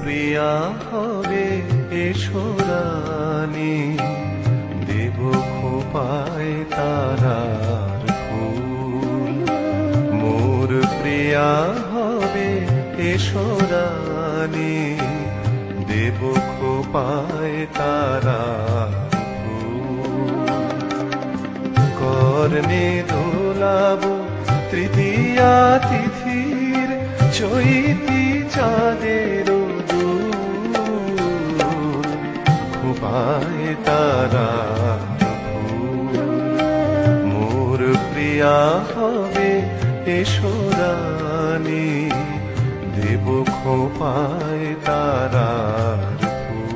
প্রিয়া হবে এসো রানী, দেব খোপায় তারার ফুল। মোর প্রিয়া হবে এসো রানী, দেব খোপায় তারার ফুল। কর্ণে দোলাব তৃতীয়া তিথির চৈতি চাঁদের দুল। খোপায় তারার ফুল। মোর প্রিয়া হবে এসো রানী, দেব খোপায় তারার ফুল।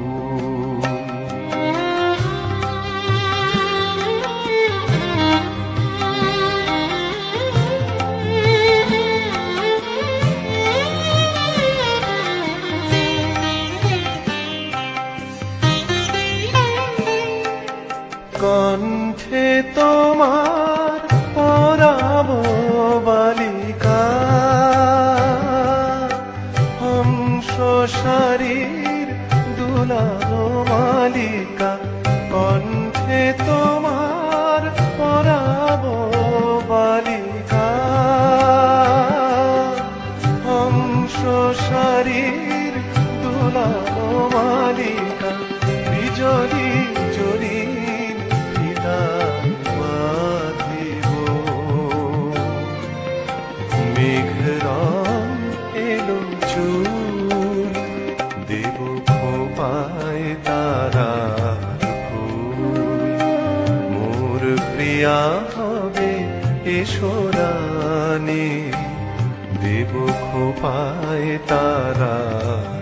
কণ্ঠে তোমার পরাব বালিকা, হংস শারীর দুলালো মালিকা। কণ্ঠে তোমার পরাব বালিকা, হংস শারীর দুলালো মালিকা। বিজলি চরিন ফিতা বাঁধিব, মেঘ রং এলো চুল। দেব খোপায় তারার ফুল। মোর প্রিয়া হবে এসো রানী, দেব খোপায় তারার